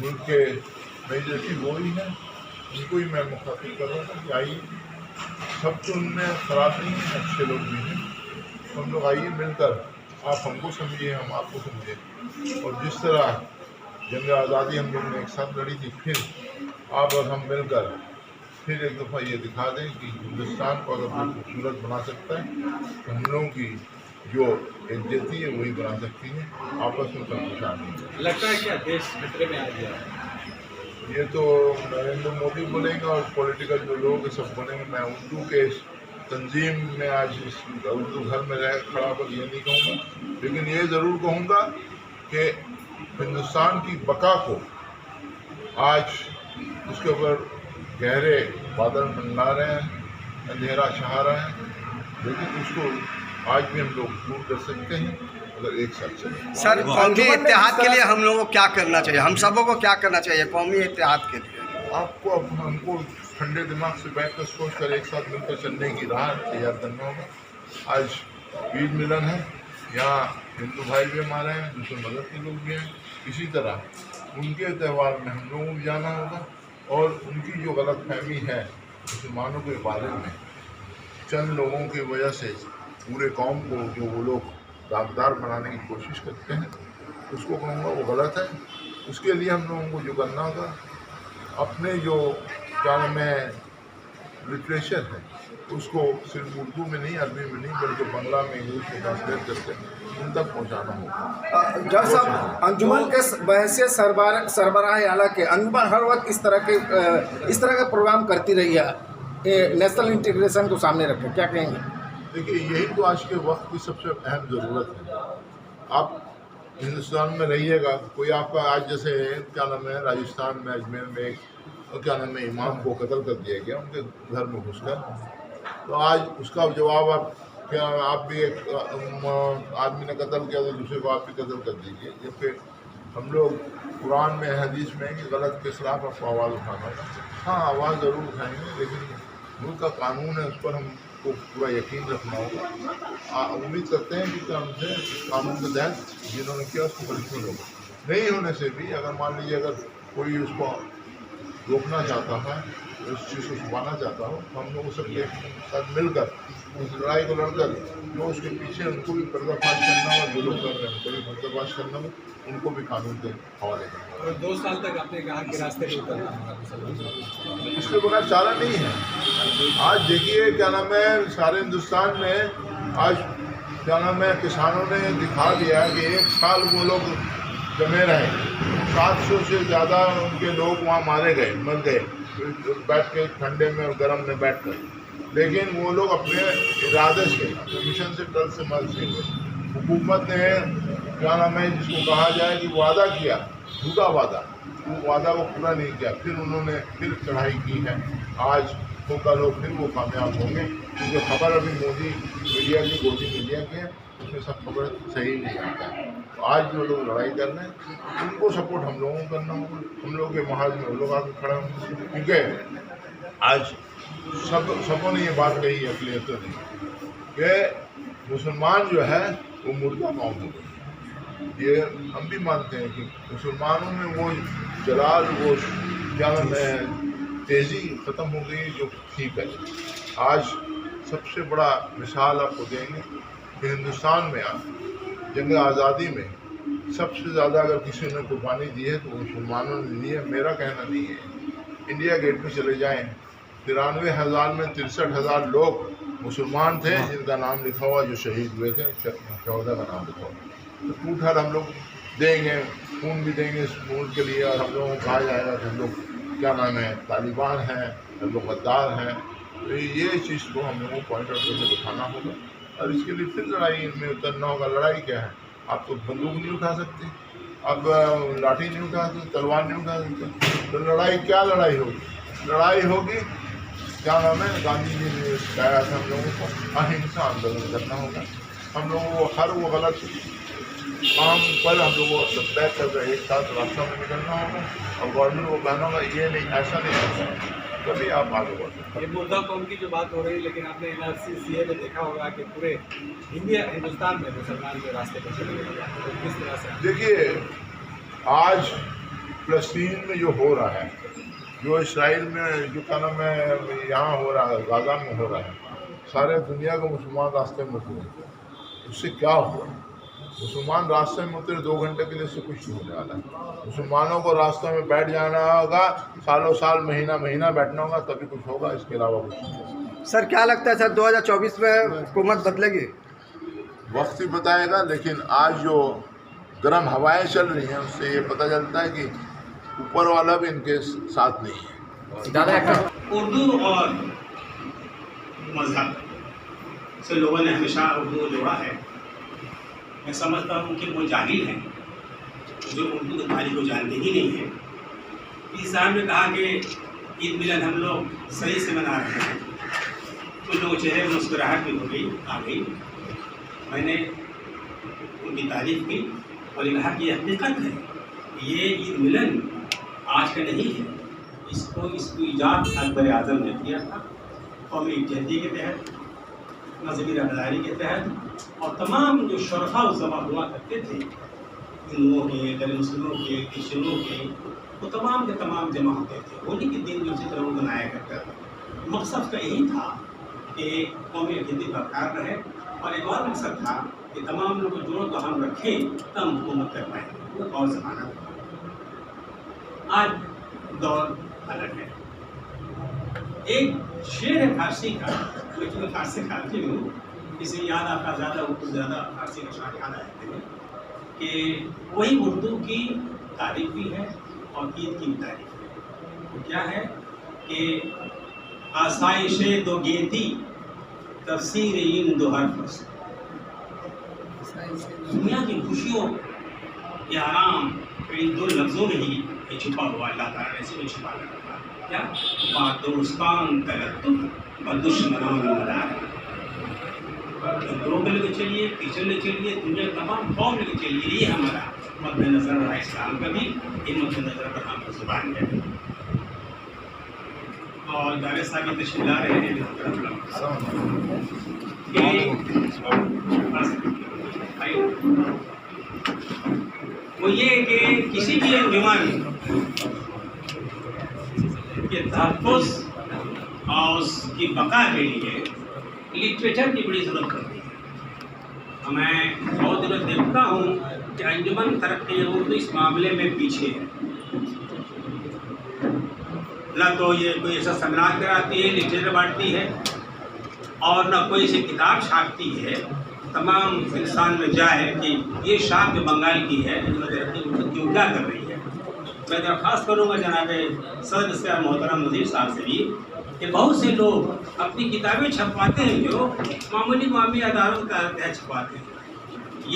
मुल्क के मेजॉरिटी वो ही है, उनको ही मैं मुखातिब कर रहा था कि आइए, सब तो उनमें खराब नहीं है, अच्छे लोग भी हैं, हम लोग आइए मिलकर, आप हमको समझिए, हम आपको समझे, और जिस तरह जंग आज़ादी हम लोग ने एक साथ लड़ी थी, फिर आप और हम मिलकर फिर एक दफ़ा ये दिखा दें कि हिंदुस्तान को अगर कोई खूबसूरत बना सकता है तो हम लोगों की जो इज्जती है वही बना सकती है, आपस में परेशानी। लगता है क्या देश खतरे में आ गया? ये तो नरेंद्र मोदी बोलेंगे और पॉलिटिकल जो लोग हैं सब बोलेंगे। मैं उर्दू के तंजीम में आज इस उर्दू घर में रह खड़ा पर ये नहीं कहूँगा, लेकिन ये ज़रूर कहूँगा कि हिंदुस्तान की बका को आज उसके ऊपर गहरे बादल मंडरा रहे हैं, अंधेरा छा रहा है, लेकिन उसको आज भी हम लोग दूर कर सकते हैं अगर एक साथ चलें। सर, कौमी इत्तेहाद के लिए हम लोगों को क्या करना चाहिए, हम सबों को क्या करना चाहिए कौमी इत्तेहाद के लिए? आपको अब हमको ठंडे दिमाग से बैठकर सोच कर एक साथ मिलकर चलने की राह तैयार करना होगा। आज ईद मिलन है, यहाँ हिंदू भाई भी हमारे हैं, दूसरे मदद के लोग भी हैं, इसी तरह उनके त्यौहार में हम लोगों को भी जाना होगा, और उनकी जो गलत फहमी है मुसलमानों के बारे में चंद लोगों की वजह से पूरे कौम को जो वो लोग दागदार बनाने की कोशिश करते हैं, उसको कहूँगा वो गलत है। उसके लिए हम लोगों को जो करना होगा, अपने जो क्या नाम है लिटरेचर है उसको सिर्फ उर्दू में नहीं, अरबी में नहीं, बल्कि बंगला में, इंग्लिश में ट्रांसलेट करके उन तक पहुँचाना होगा। जज साहब, अंजुमन के बहसियत सरबराह आला के अंजुमन हर वक्त इस तरह का प्रोग्राम करती रही है, नेशनल इंटीग्रेशन को सामने रखें, क्या कहेंगे? देखिए, यही तो आज के वक्त की सबसे अहम ज़रूरत है। आप हिंदुस्तान में रहिएगा, कोई आपका आज जैसे क्या नाम है राजस्थान में अजमेर में एक क्या नाम है इमाम को कत्ल कर दिया गया उनके घर में घुसकर, तो आज उसका जवाब आप भी एक आदमी ने कत्ल किया तो दूसरे को आप भी कत्ल कर दीजिए। या फिर हम लोग कुरान में हदीस में कि गलत के खिलाफ आपको आवाज़ उठाना होगा। हाँ, आवाज़ ज़रूर उठाएंगे, लेकिन मुल्क का कानून है, उस पर हमको पूरा यकीन रखना होगा। उम्मीद करते हैं कि हमसे कानून के तहत जिन्होंने किया उसको पनिशमेंट होगा। नहीं होने से भी अगर मान लीजिए अगर कोई उसको रोकना चाहता है, उस चीज़ को छुपाना चाहता हो, तो हम लोग सबके साथ मिलकर उस लड़ाई को लड़कर जो उसके पीछे उनको भी पर्दाफाश करना हो, जो लोग कर रहे हैं उनको भी पर्दाफाश करना हो, उनको भी कानून के हवाले करना। और 2 साल तक आपने कहा कि रास्ते पे उतरना होगा, इसके बगैर चारा नहीं है। आज देखिए क्या नाम है सारे हिंदुस्तान में आज क्या नाम है किसानों ने दिखा दिया कि 1 साल वो लोग जमे रहे, 700 से ज़्यादा उनके लोग वहाँ मारे गए, मर गए बैठ के ठंडे में और गर्म में बैठ कर, लेकिन वो लोग अपने इरादे से, अपने मिशन से कल से मर से हुए। हुकूमत ने क्या नाम है जिसको कहा जाए कि वादा किया, झूठा वादा, वो वादा को पूरा नहीं किया, फिर उन्होंने फिर चढ़ाई की है। आज तो कल वो फिर वो कामयाब होंगे, क्योंकि खबर अभी मोदी मीडिया की, गोदी मीडिया की है, उसमें सब खबर सही नहीं आता है। तो आज जो लोग लड़ाई कर रहे हैं उनको सपोर्ट हम लोगों को करना होगा, हम लोगों के महाज में वो लोग आके खड़े होंगे, क्योंकि आज सबों ने ये बात कही है अकलियतों ने कि मुसलमान जो है वो मुर्दा कौम हो गई। ये हम भी मानते हैं कि मुसलमानों में वो जलाल, वो क्या नाम है तेज़ी ख़त्म हो गई जो ठीक है। आज सबसे बड़ा मिसाल आपको देंगे कि हिंदुस्तान में आज जंग आज़ादी में सबसे ज़्यादा अगर किसी ने कुर्बानी दी है तो मुसलमानों ने दी है, मेरा कहना नहीं है। इंडिया गेट पे चले जाएं, 93,000 में 63,000 लोग मुसलमान थे जिनका नाम लिखा हुआ जो शहीद हुए थे, 14 का नाम लिखा हुआ। तो टूटहर हम लोग देंगे, खून भी देंगे इस मुल्क के लिए, और हम लोगों को कहा जाएगा कि हम लोग क्या नाम है तालिबान हैं, हम लोग गद्दार हैं। तो ये चीज़ को हम लोगों को पॉइंट आउट करके दिखाना होगा, और इसके लिए फिर लड़ाई में उतरना होगा। लड़ाई क्या है, आप तो बंदूक नहीं उठा सकते, अब लाठी नहीं उठा सकते, तलवार नहीं उठा सकते, तो लड़ाई क्या लड़ाई होगी? लड़ाई होगी क्या नाम है गांधी जी ने सिखाया था हम लोगों को, अहिंसा आंदोलन करना होगा। हम लोगों को हर वो गलत काम पर हम लोगों को तय कर एक साथ रास्ता में निकलना होगा, और गवर्नमेंट को कहना होगा ये नहीं, ऐसा नहीं होता है, तभी आप आगे बढ़ सकते। ये मुर्दा कौम की जो बात हो रही है, लेकिन आपने NRC CA में देखा होगा कि पूरे हिंदुस्तान में मुसलमान के रास्ते पर चले गए, तो किस तरह से? देखिए, आज فلسطین میں جو ہو رہا ہے، جو اسرائیل میں جو کیا نام ہے یہاں ہو رہا ہے، غزہ میں ہو رہا ہے، سارے دنیا کے مسلمان راستے میں اترے، اس سے کیا ہوا؟ مسلمان راستے میں اترے 2 گھنٹے کے لیے اس سے کچھ نہیں ہونے والا ہے۔ مسلمانوں کو راستوں میں بیٹھ جانا ہوگا، سالوں سال مہینہ مہینہ بیٹھنا ہوگا، تبھی کچھ ہوگا، اس کے علاوہ کچھ نہیں ہوگا۔ سر کیا لگتا ہے سر 2024 میں حکومت بدلے گی؟ وقت ہی بتائے گا، لیکن آج جو گرم ہوائیں چل رہی ہیں اس سے یہ پتہ چلتا ہے کہ اوپر والا بھی ان کے ساتھ نہیں ہے۔ اردو اور مذہب سے لوگوں نے ہمیشہ اردو کو جوڑا ہے۔ میں سمجھتا ہوں کہ وہ جاہل ہیں جو اردو کی تاریخ کو جانتے ہی نہیں ہیں۔ اس صاحب نے کہا کہ عید ملن ہم لوگ صحیح سے منا رہے ہیں، ان لوگوں کے چہرے میں مسکراہٹ بھی ہو گئی آ گئی۔ میں نے ان کی تعریف کی اور یہ کہا کہ یہ حقیقت ہے، یہ عید ملن آج کا نہیں ہے، اس کو ایجاد اکبر اعظم نے کیا تھا، قومی یکجہتی کے تحت، مذہبی رہبرداری کے تحت، اور تمام جو شرفا اس زماں ہوا کرتے تھے، ہندوؤں کے، غیر مسلموں کے، کرسچنوں کے، وہ تمام کے تمام جمع ہوتے تھے۔ ہولی کے دن جو اسی طرح وہ منایا کرتا تھا۔ مقصد کا یہی تھا کہ قومی یکجہتی برقرار رہے، اور ایک اور مقصد تھا کہ تمام لوگ کو جوڑوں کو ہم رکھیں تب حکومت کر پائیں۔ وہ اور زمانہ تھا۔ آج دور الگ ہے۔ ایک شعر ہے فارسی کا، میں چونکہ فارسی خارجی ہوں، اس سے یاد آتا زیادہ اردو زیادہ فارسی کا شعر یاد آتے ہیں کہ وہی اردو کی تعریف بھی ہے اور عید کی بھی تعریف ہے۔ وہ کیا ہے کہ آسائش دو گیتی تفسیر این دو حرف، دنیا کی خوشیوں یہ آرام ان دو لفظوں میں ہی یہ چھپا ہوا، اللہ تعالیٰ نے اسے چھپا کر رکھا۔ کیا بات دوستان تلطف و دشمنان مدار، ہندوؤں کے لے کے چلیے، کرسچن لے چلیے، دنیا کے تمام قوم لے کے چلیے، یہ ہمارا مد نظر رہا اسلام کا بھی، ان مد نظر رہا ہم زبان کا بھی۔ اور جاوید صاحب یہ تشریف لا رہے ہیں وہ یہ کہ کسی بھی انجمن کے تحفظ اور اس کی بقا کے لیے لٹریچر کی بڑی ضرورت پڑتی ہے۔ میں بہت دنوں دیکھتا ہوں کہ انجمن ترقی اردو اس معاملے میں پیچھے ہے۔ نہ تو یہ کوئی ایسا سیمینار کراتی ہے، لٹریچر بانٹتی ہے، اور نہ کوئی ایسی کتاب چھاپتی ہے تمام انسان میں جائے کہ یہ شاخ جو بنگال کی ہے کیوں کیا کر رہی ہے۔ میں درخواست کروں گا جناب صدر سے اور محترم وزیر صاحب سے بھی کہ بہت سے لوگ اپنی کتابیں چھپواتے ہیں جو معمولی اداروں کے تحت چھپواتے ہیں۔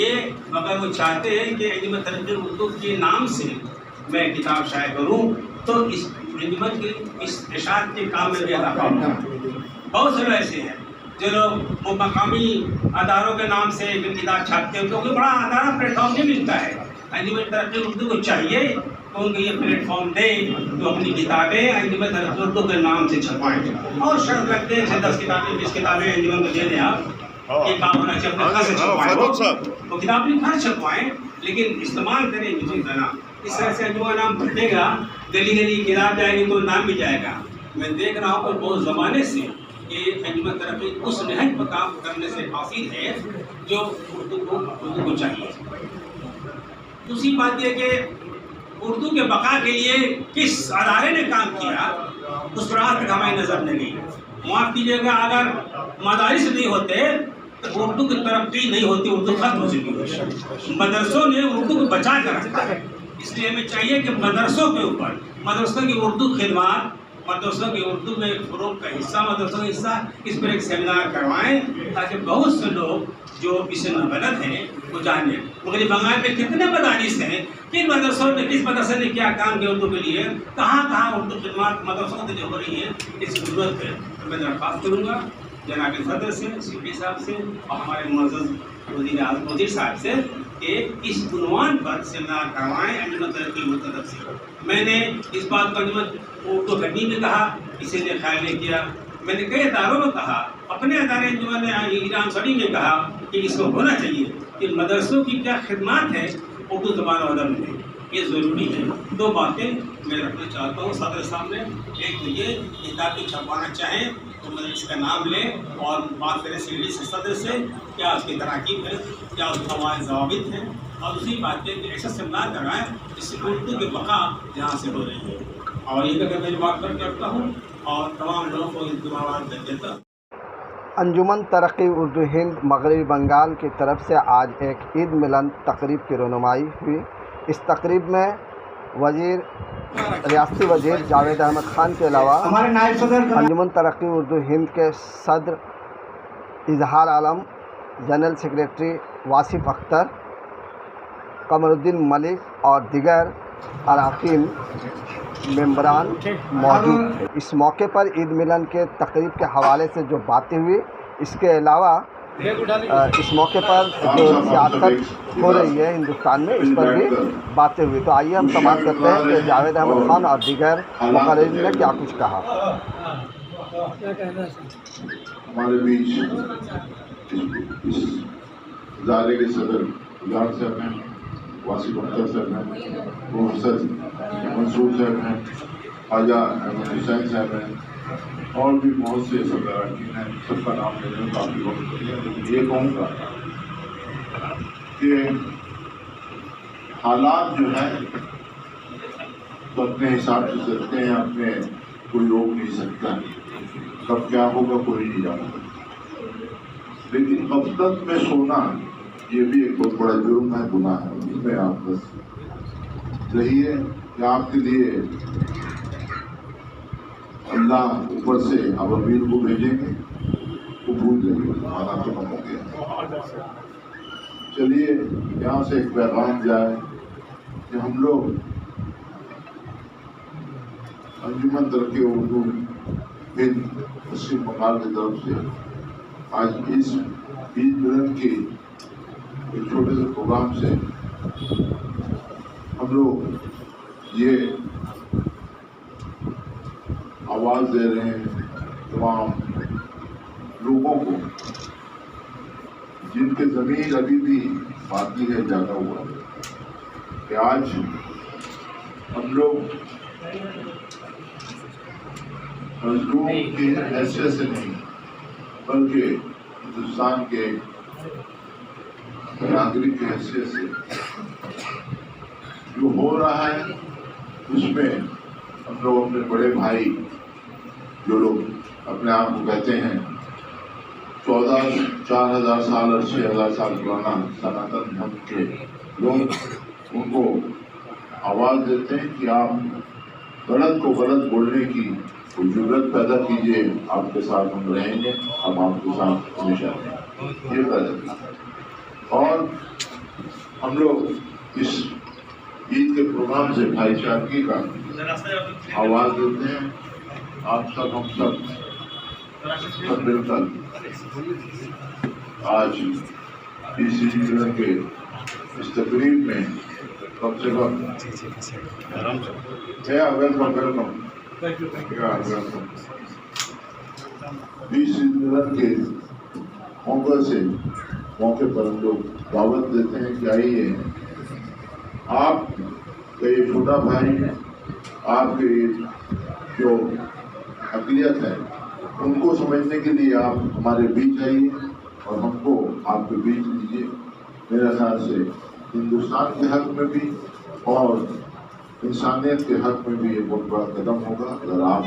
یہ اگر وہ چاہتے ہیں کہ انجمن ترقی اردو کے نام سے میں کتاب شائع کروں تو اس انجمن کے اس اشاعت کے کام میں بھی اضافہ ہوگا۔ بہت سے لوگ ایسے ہیں جو لوگ مقامی اداروں کے نام سے کتاب چھاپتے ہیں، کیونکہ بڑا ادارہ پلیٹ فارم نہیں ملتا ہے۔ انجمن ترقی اردو کو چاہیے تو ان کو یہ پلیٹ فارم دے تو اپنی کتابیں انجمن ترقی اردو کے نام سے چھپائیں، اور شرط رکھتے ہیں 10 کتابیں 20 کتابیں انجمن کو دے دیں آپ، یہ کام ہونا چاہیے اپنے گھر سے چھپوائیں، وہ کتاب اپنے گھر چھپوائیں لیکن استعمال کریں انجمن کا نام۔ اس طرح سے انجمن کا نام بڑھے گا، گلی گلی کتاب جائے گی تو نام بھی جائے گا۔ میں دیکھ رہا ہوں کہ بہت زمانے سے یہ انجمن ترقی اس نہج پر کام کرنے سے حاصل ہے جو اردو کو چاہیے۔ دوسری بات یہ کہ اردو کے بقا کے لیے کس ادارے نے کام کیا اس پر آج تک ہماری نظر نہیں گئی۔ معاف کیجیے گا، اگر مدارس نہیں ہوتے تو اردو کی ترقی نہیں ہوتی، اردو ختم ہو چکی ہوتی۔ مدرسوں نے اردو کو بچا کر رکھا ہے، اس لیے ہمیں چاہیے کہ مدرسوں کے اوپر مدرسوں کی اردو خدمات، مدرسوں کی اردو میں فروغ کا حصہ، مدرسوں کا حصہ اس پر ایک سیمینار کروائیں تاکہ بہت سے لوگ جو اس سے نابلد ہیں وہ جانیں۔ مغربی بنگال میں کتنے مدارس ہیں، کن مدرسوں میں کس مدرسے نے کیا کام کیا اردو کے لیے، کہاں کہاں اردو خدمات مدرسوں سے جو ہو رہی ہے، اس کی ضرورت ہے۔ تو میں درخواست کروں گا جناب صدر سے، سی پی صاحب سے اور ہمارے معزز وزیر صاحب سے کہ اس عنوان پر سیمینار کروائیں انجمن ترقی اردو کی طرف سے۔ میں نے اس بات کو انجمن اردو اکیڈمی میں کہا، کسی نے خیال نہیں کیا۔ میں نے کئی اداروں میں کہا، اپنے ادارے انجمن ایران سڑی میں کہا کہ اس کو ہونا چاہیے کہ مدرسوں کی کیا خدمات ہے اردو زبان و ادب میں، ये ज़रूरी है। दो बातें मैं रखना चाहता हूँ सदर सामने। एक तो ये किताब को छपवाना चाहें तो मैं इसका नाम लें और बात करें सीढ़ी से सदर से, क्या उसकी तराकीब है, क्या उसका हमारे जवाबित हैं, और दूसरी बात है कि ऐसा सेमिनार करवाएं जिससे उर्दू की बका यहाँ से हो रही है। और ये करके मैं बात करता हूँ और तमाम लोगों को इंतजाम कर देता हूँ। अंजुमन तरक्की उर्दू हिंद मगरबी बंगाल की तरफ से आज एक ईद मिलन तकरीब की रनुमाई हुई। इस तकरीब में रियासती वजीर जावेद अहमद ख़ान के अलावा अंजुमन तरक्की उर्दू हिंद के सदर इजहार आलम, जनरल सेक्रेटरी वासिफ अख्तर, कमरुद्दीन मलिक और दिगर अरकान मेंबरान मौजूद थे। इस मौके पर ईद मिलन के तकरीब के हवाले से जो बातें हुई, इसके अलावा इस मौके पर जो सियासत हो रही है हिंदुस्तान में, इस पर भी बातें हुई। तो आइए हम समाप्त करते हैं कि जावेद अहमद खान और दीगर मुक़र्रिरीन ने क्या कुछ कहा। हमारे बीच इस इदारे के सदर गुलाम साहब हैं, वासिफ अख्तर साहब हैं, मुहसन मंसूर साहब हैं, ख्वाजा अहमद हुसैन साहब हैं, और भी बहुत से सब अरकान हैं। सबका नाम लेने में काफ़ी वक्त लग गया, लेकिन ये कहूँगा कि हालात जो है तो अपने हिसाब से चलते हैं, अपने कोई रोक नहीं सकता, कब क्या होगा कोई नहीं जानता। लेकिन गफलत में सोना ये भी एक बहुत बड़ा जुर्म है, गुनाह है। इसमें आप बस रहिए कि आपके लिए अल्लाह ऊपर से अबाबील को भेजेंगे, वो भूल जाएंगे, माना तो खत्म हो गया। चलिए यहाँ से एक पैगाम जाए कि हम लोग अंजुमन तरक्की उर्दू हिंद पश्चिम बंगाल की तरफ से आज इस ईद मिलन की एक छोटे से प्रोग्राम से हम लोग ये आवाज़ दे रहे हैं तमाम लोगों को जिनके ज़मीन अभी भी बाकी है, जागा हुआ है, कि आज हम लोग मजलूम की हैसियत से नहीं बल्कि हिंदुस्तान के नागरिक की हैसियत से जो हो रहा है उसमें हम लोग अपने बड़े भाई जो लोग अपने आप को कहते हैं 4,000 साल और 6,000 साल पुराना सनातन धर्म के लोग, उनको आवाज़ देते हैं कि आप गलत को गलत बोलने की जरूरत पैदा कीजिए, आपके साथ हम रहेंगे, हम आपके साथ हमेशा रहेंगे, ये पैदा कीजिए। और हम लोग इस ईद के प्रोग्राम से भाईचारगी का आवाज़ देते हैं। आप सब हम सब मिलकर आज इस ईद मिलन के इस तकरीब में कम से कम वेलकम 20 ईद मिलन के मौके पर हम लोग दावत देते हैं कि आइए, आप ये छोटा भाई, आपके जो अक़लियत है उनको समझने के लिए आप हमारे बीच आइए और हमको आपके बीच लीजिए। मेरे ख्याल से हिंदुस्तान के हक़ में भी और इंसानियत के हक़ में भी ये बहुत बड़ा कदम होगा अगर आप,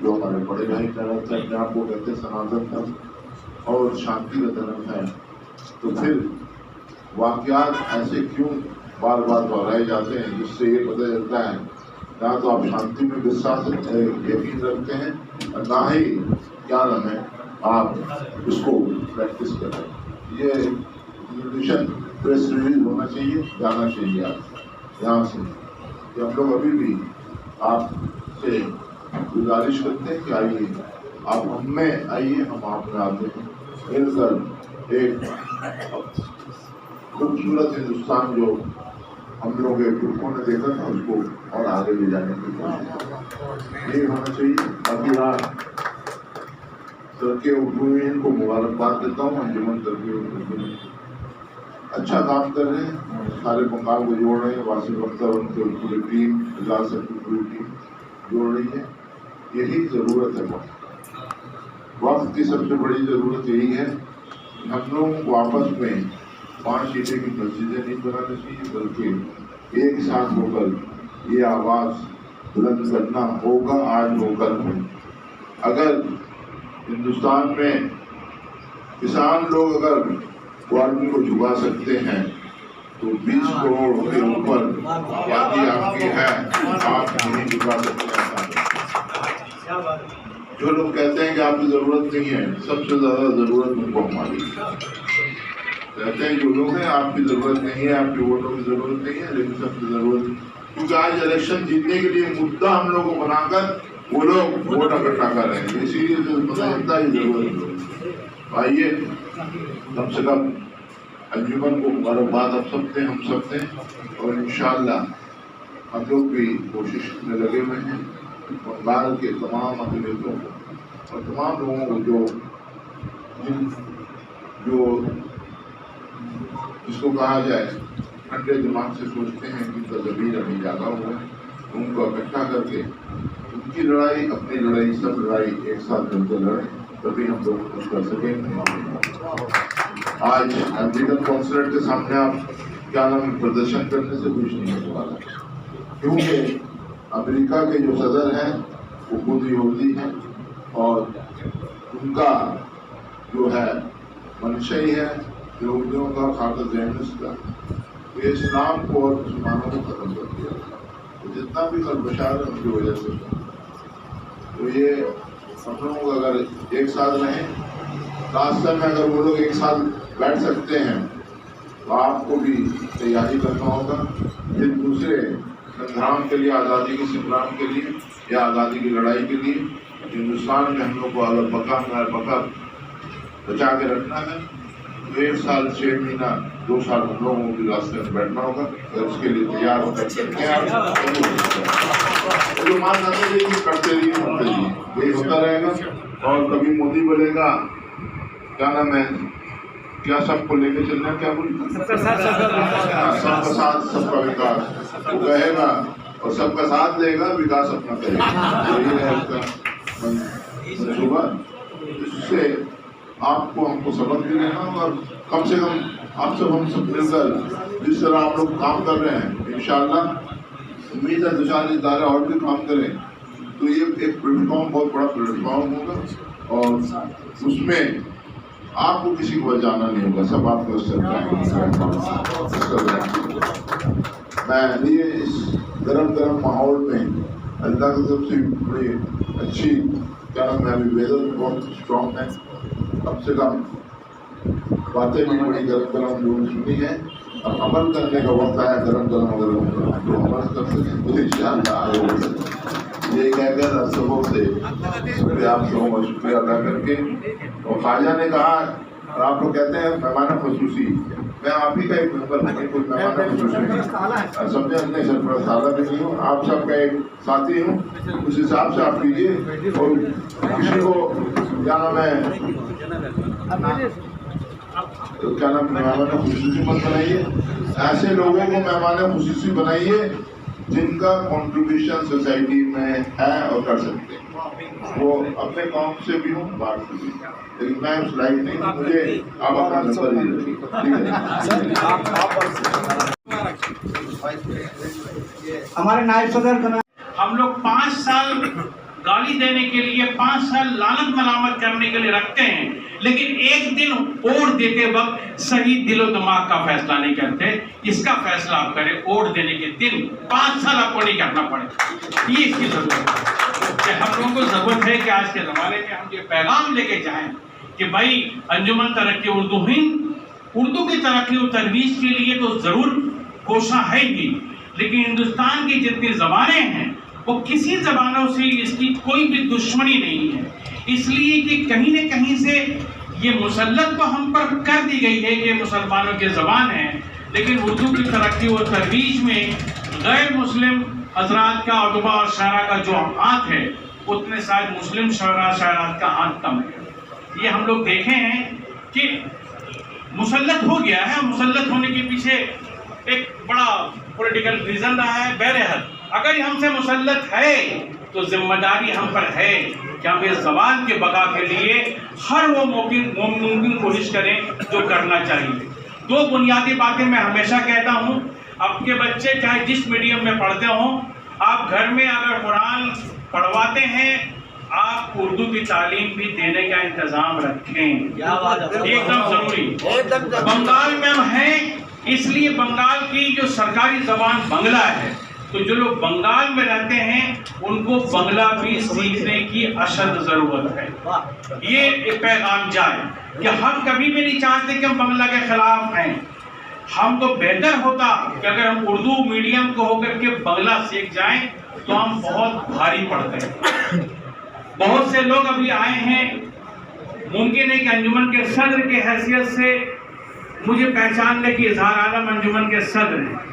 जो हमारे बड़े भाई तरफ से अपने आप को कहते सनातन धर्म और शांति का धर्म है, तो फिर वाक़यात ऐसे क्यों बार बार दोहराए जाते हैं, जिससे ये पता चलता है ना तो आप शांति में विश्वास यकीन रखते हैं और ना ही क्या नाम है आप उसको प्रैक्टिस करें। ये इन्विटेशन प्रेस रिलीज होना चाहिए, जाना चाहिए आप यहाँ से, कि हम लोग अभी भी आपसे गुजारिश करते हैं कि आइए, आप हम में आइए, हम आप में आते हैं, मिलकर एक खूबसूरत हिंदुस्तान जो हम लोग एक ग्रुपों ने देखा था उसको और आगे ले जाने की कोशिश ये होना चाहिए। बाकी रात तरक्की उर्दू को मुबारकबाद देता हूँ, अंजुमन तरक्की उर्दू अच्छा काम कर रहे हैं, सारे बंगाल को जोड़ रहे हैं, वासिफ अख्तर उनकी पूरी टीम, इजलास की पूरी टीम जोड़ रही है। यही ज़रूरत है वक्त की सबसे बड़ी ज़रूरत यही है कि हम लोगों को आपस में 5 ईंटें की मस्जिदें नहीं बनानी चाहिए, बल्कि एक साथ होकर ये आवाज़ बुलंद करना होगा, आज होकर हो। अगर हिंदुस्तान में किसान लोग अगर क्वालिटी को झुका सकते हैं तो 20 करोड़ के ऊपर आबादी आपकी है, आप नहीं झुका सकते हैं। जो लोग कहते हैं कि आपकी ज़रूरत नहीं है, सबसे ज़्यादा ज़रूरत उनको हमारी कहते हैं। जो लोग हैं आपकी ज़रूरत नहीं है, आपके वोटों की ज़रूरत नहीं है, लेकिन सबसे ज़रूरत, क्योंकि आज इलेक्शन जीतने के लिए मुद्दा हम लोगों को बनाकर वो लोग वोट इकट्ठा कर रहे हैं, इसीलिए जनता की ज़रूरत है। आइए कम से कम अंजुमन को मुबारकबाद आप सब दें, हम सब दें, और इंशाअल्लाह हम लोग भी कोशिश में लगे हुए हैं बंगाल के तमाम अकलियतों को और तमाम लोगों को जो जिसको कहा जाए ठंडे दिमाग से सोचते हैं कि उनका ज़मीर अभी जागा हुआ है, उनको इकट्ठा करके उनकी लड़ाई, अपनी लड़ाई, सब लड़ाई एक साथ मिलकर लड़ें, तभी हम लोग कुछ कर सकेंगे। आज अमेरिकन कॉन्सुलेट के सामने आप क्या नाम प्रदर्शन करने से कुछ नहीं होने वाला, क्योंकि अमेरिका के जो सदर हैं वो खुद यहूदी हैं और उनका जो है मंशा ही है यहूदियों का, खातर जैनिस्ट का, ये इस्लाम को और मुसलमानों को खत्म कर दिया। तो जितना भी खलबशार है उनकी वजह से, तो ये हम लोग अगर एक साथ रहें, रास्ते में अगर वो लोग एक साथ बैठ सकते हैं तो आपको भी तैयारी करना होगा फिर दूसरे संग्राम के लिए, आज़ादी के संग्राम के लिए या आज़ादी की लड़ाई के लिए। हिंदुस्तान में हम लोग को अगर बका बचा के रखना है तो 1 साल 6 महीना 2 साल हम लोगों को रास्ते में बैठना होगा, अगर उसके लिए तैयार होकर जो मान करते रहिए, यही होता रहेगा। और कभी मोदी बोलेगा क्या नाम है, क्या सबको लेके चलना, क्या बोल सबका साथ सबका विकास, वो कहेगा और सबका साथ लेगा, विकास अपना करेगा, यही है उसका मंसूबा। इससे आपको हमको सबक भी लेना होगा, कम से कम आप सब हम सब मिलकर जिस तरह आप लोग काम कर रहे हैं, इंशाअल्लाह उम्मीद है 2-4 इदारे और भी काम करें तो ये एक प्लेटफॉर्म, बहुत बड़ा प्लेटफॉर्म होगा और उसमें आपको किसी को बचाना नहीं होगा, सब आपको मैं ये इस गर्म माहौल में अल्लाह की तरफ से बड़ी अच्छी क्या नाम है, अभी वेदर बहुत स्ट्रॉन्ग है, कम से कम बातें भी बड़ी गर्म लोगों ने सुनी है, अब अमल करने का वक्त आया। गर्म अगर जो अमल कर सकें तो इंशाअल्लाह ये कहकर आप सबों से शुक्रिया, आप सबों का शुक्रिया अदा करके, और ख्वाजा ने कहा और आप लोग कहते हैं मेहमान खसूसी, मैं आप ही का एक मेंबर नहीं, कोई मेहमान खसूसी नहीं समझे, नहीं सरपरस्त सादा भी नहीं हूँ, आप सबका एक साथी हूँ, उस हिसाब से आप कीजिए और किसी को क्या नाम है क्या नाम मेहमान खसूसी मत बनाइए, ऐसे लोगों को मेहमान खसूसी बनाइए जिनका कंट्रीब्यूशन सोसाइटी में है और कर सकते हैं, वो अपने काम से भी हो, बाहर से भी, लेकिन मैं उस लाइफ नहीं, मुझे आप अपना नंबर ही रखिए, ठीक है। हमारे नायब सदर का हम लोग 5 साल गाली देने के लिए, 5 साल लानत मलामत करने के लिए रखते हैं, लेकिन एक दिन वोट देते वक्त सही दिलो दिमाग का फैसला नहीं करते। इसका फैसला आप करें, वोट देने के दिन 5 साल आपको नहीं करना पड़ेगा, ये इसकी जरूरत है। कि हम लोगों को जरूरत है कि आज के ज़माने में हम ये पैगाम लेके जाएं कि भाई अंजुमन तरक्की उर्दू हिंद, उर्दू की तरक्की और तरवीज के लिए तो ज़रूर कोशिश है ही, लेकिन हिंदुस्तान की जितनी ज़बानें हैं वो किसी ज़बानों से इसकी कोई भी दुश्मनी नहीं है, इसलिए कि कहीं न कहीं से ये मुसल्लत तो हम पर कर दी गई है कि मुसलमानों की ज़बान है, लेकिन उर्दू की तरक्की और तरवीज में गैर मुस्लिम हजरात का, अदबा और शायरा का जो हाथ है उतने शायद मुस्लिम शायरात का हाथ कम है। ये हम लोग देखे हैं कि مسلط ہو گیا ہے. مسلط ہونے کے پیچھے ایک بڑا پولیٹیکل ریزن رہا ہے. بہرحال اگر یہ ہم سے مسلط ہے تو ذمہ داری ہم پر ہے کہ ہم اس زبان کے بقا کے لیے ہر وہ ممکن کوشش کریں جو کرنا چاہیے. 2 بنیادی باتیں میں ہمیشہ کہتا ہوں. آپ کے بچے چاہے جس میڈیم میں پڑھتے ہوں، آپ گھر میں اگر قرآن پڑھواتے ہیں، آپ اردو کی تعلیم بھی دینے کا انتظام رکھیں. ایک دم ضروری. بنگال میں ہم ہیں، اس لیے بنگال کی جو سرکاری زبان بنگلہ ہے، تو جو لوگ بنگال میں رہتے ہیں ان کو بنگلہ بھی سیکھنے کی اشد ضرورت ہے. یہ ایک پیغام جائے کہ ہم کبھی بھی نہیں چاہتے کہ ہم بنگلہ کے خلاف ہیں. ہم تو بہتر ہوتا کہ اگر ہم اردو میڈیم کو ہو کر کے بنگلہ سیکھ جائیں تو ہم بہت بھاری پڑتے ہیں. بہت سے لوگ ابھی آئے ہیں، ممکن ہے کہ انجمن کے صدر کی حیثیت سے مجھے پہچاننے کی اظہار عالم انجمن کے صدر ہیں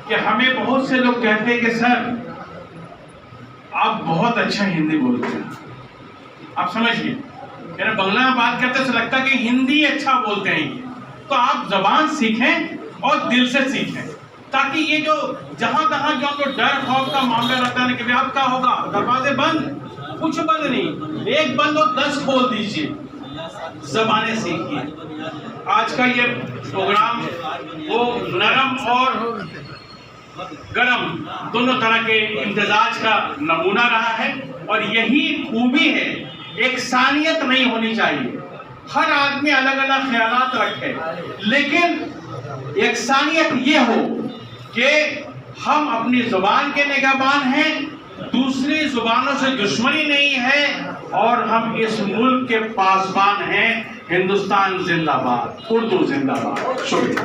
کہ ہمیں بہت سے لوگ کہتے ہیں کہ سر آپ بہت اچھا ہندی بولتے ہیں. آپ سمجھئے، یعنی بنگلہ میں بات کرتے سے لگتا ہے کہ ہندی اچھا بولتے ہیں. تو آپ زبان سیکھیں اور دل سے سیکھیں، تاکہ یہ جو جہاں تہاں جو ہم ڈر خوف کا معاملہ رہتا ہے کہ آپ کا ہوگا دروازے بند، کچھ بند نہیں، ایک بند اور 10 کھول دیجئے. زبانیں سیکھیے. آج کا یہ پروگرام وہ نرم اور گرم دونوں طرح کے امتزاج کا نمونہ رہا ہے، اور یہی خوبی ہے. یکسانیت نہیں ہونی چاہیے. ہر آدمی الگ الگ خیالات رکھے، لیکن یکسانیت یہ ہو کہ ہم اپنی زبان کے نگہبان ہیں، دوسری زبانوں سے دشمنی نہیں ہے، اور ہم اس ملک کے پاسبان ہیں. ہندوستان زندہ باد، اردو زندہ باد. شکریہ.